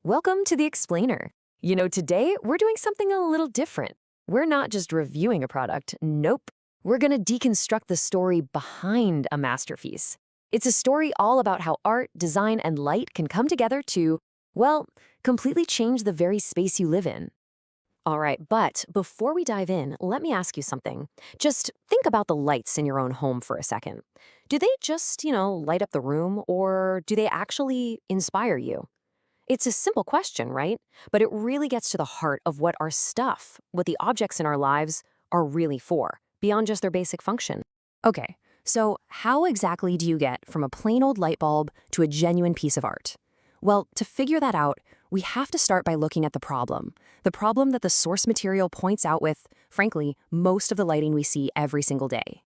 Welcome to the Explainer. Today we're doing something a little different. We're not just reviewing a product, nope. We're gonna deconstruct the story behind a masterpiece. It's a story all about how art, design, and light can come together to, well, completely change the very space you live in. All right, but before we dive in, let me ask you something. Just think about the lights in your own home for a second. Do they just, light up the room, or do they actually inspire you? It's a simple question, right? But it really gets to the heart of what our stuff, what the objects in our lives are really for, beyond just their basic function. Okay, so how exactly do you get from a plain old light bulb to a genuine piece of art? Well, to figure that out, we have to start by looking at the problem that the source material points out with, frankly, most of the lighting we see every single day.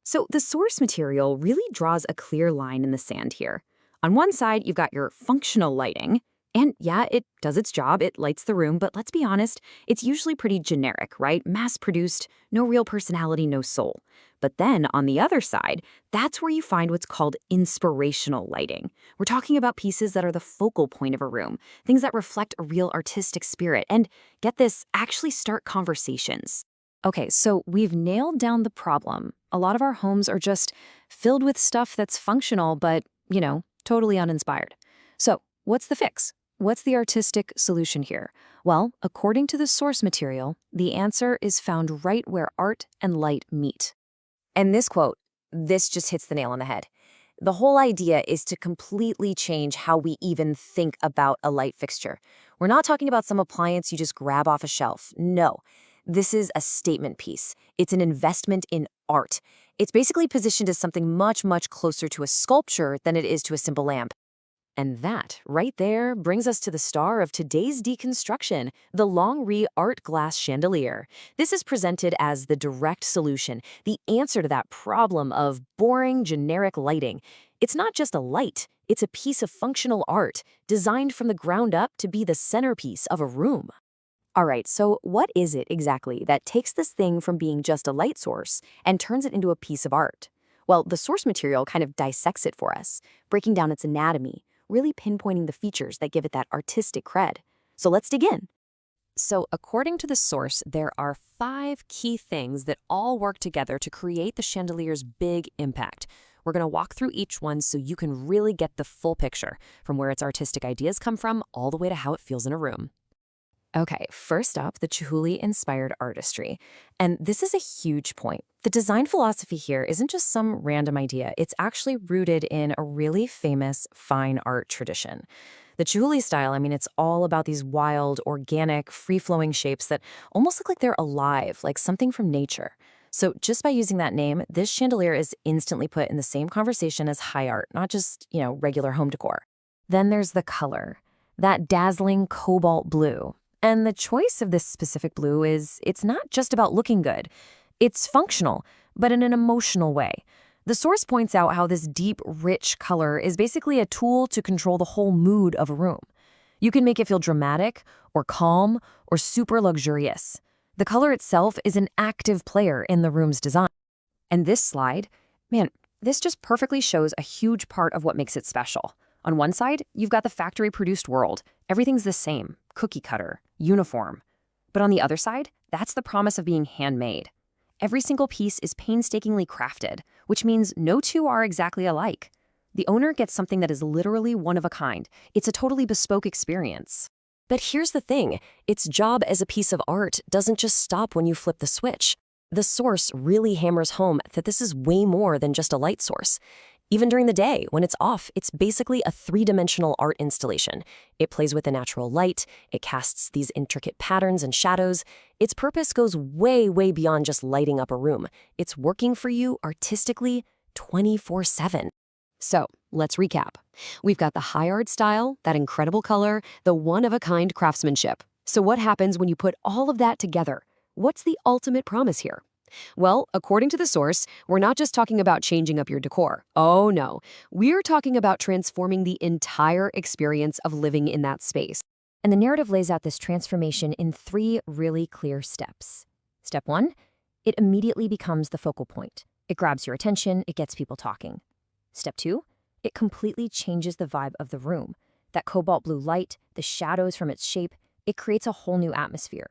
So the source material really draws a clear line in the sand here. On one side, you've got your functional lighting, and yeah, it does its job, it lights the room, but let's be honest, it's usually pretty generic, right? Mass-produced, no real personality, no soul. But then, on the other side, that's where you find what's called inspirational lighting. We're talking about pieces that are the focal point of a room, things that reflect a real artistic spirit, and, get this, actually start conversations. Okay, so we've nailed down the problem. A lot of our homes are just filled with stuff that's functional, but, totally uninspired. So, what's the fix? What's the artistic solution here? Well, according to the source material, the answer is found right where art and light meet. And this quote, this just hits the nail on the head. The whole idea is to completely change how we even think about a light fixture. We're not talking about some appliance you just grab off a shelf. No, this is a statement piece. It's an investment in art. It's basically positioned as something much, much closer to a sculpture than it is to a simple lamp. And that, right there, brings us to the star of today's deconstruction, the LONGREE Art Glass Chandelier. This is presented as the direct solution, the answer to that problem of boring, generic lighting. It's not just a light, it's a piece of functional art, designed from the ground up to be the centerpiece of a room. All right, so what is it exactly that takes this thing from being just a light source and turns it into a piece of art? Well, the source material kind of dissects it for us, breaking down its anatomy, really pinpointing the features that give it that artistic cred. So let's dig in. So according to the source, there are 5 key things that all work together to create the chandelier's big impact. We're going to walk through each one so you can really get the full picture, from where its artistic ideas come from all the way to how it feels in a room. Okay, first up, the Chihuly-inspired artistry. And this is a huge point. The design philosophy here isn't just some random idea. It's actually rooted in a really famous fine art tradition. The Chihuly style, it's all about these wild, organic, free-flowing shapes that almost look like they're alive, like something from nature. So just by using that name, this chandelier is instantly put in the same conversation as high art, not just, regular home decor. Then there's the color, that dazzling cobalt blue. And the choice of this specific blue it's not just about looking good. It's functional, but in an emotional way. The source points out how this deep, rich color is basically a tool to control the whole mood of a room. You can make it feel dramatic, or calm, or super luxurious. The color itself is an active player in the room's design. And this slide, this just perfectly shows a huge part of what makes it special. On one side, you've got the factory-produced world. Everything's the same, cookie cutter, uniform. But on the other side, that's the promise of being handmade. Every single piece is painstakingly crafted, which means no two are exactly alike. The owner gets something that is literally one of a kind. It's a totally bespoke experience. But here's the thing, its job as a piece of art doesn't just stop when you flip the switch. The source really hammers home that this is way more than just a light source. Even during the day, when it's off, it's basically a 3-dimensional art installation. It plays with the natural light, it casts these intricate patterns and shadows. Its purpose goes way, way beyond just lighting up a room. It's working for you artistically 24/7. So, let's recap. We've got the high art style, that incredible color, the one-of-a-kind craftsmanship. So what happens when you put all of that together? What's the ultimate promise here? Well, according to the source, we're not just talking about changing up your decor. Oh no, we're talking about transforming the entire experience of living in that space. And the narrative lays out this transformation in 3 really clear steps. Step 1, it immediately becomes the focal point. It grabs your attention, it gets people talking. Step 2, it completely changes the vibe of the room. That cobalt blue light, the shadows from its shape, it creates a whole new atmosphere.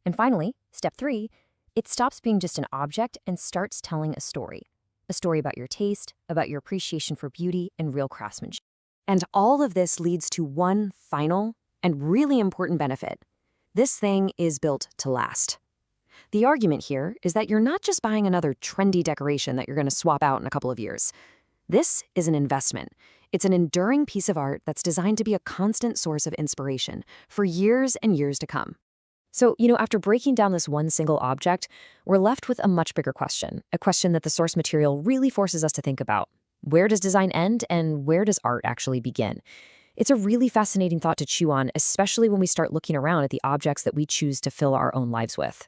And finally, step 3, it stops being just an object and starts telling a story. A story about your taste, about your appreciation for beauty and real craftsmanship. And all of this leads to one final and really important benefit. This thing is built to last. The argument here is that you're not just buying another trendy decoration that you're going to swap out in a couple of years. This is an investment. It's an enduring piece of art that's designed to be a constant source of inspiration for years and years to come. So, after breaking down this one single object, we're left with a much bigger question, a question that the source material really forces us to think about. Where does design end and where does art actually begin? It's a really fascinating thought to chew on, especially when we start looking around at the objects that we choose to fill our own lives with.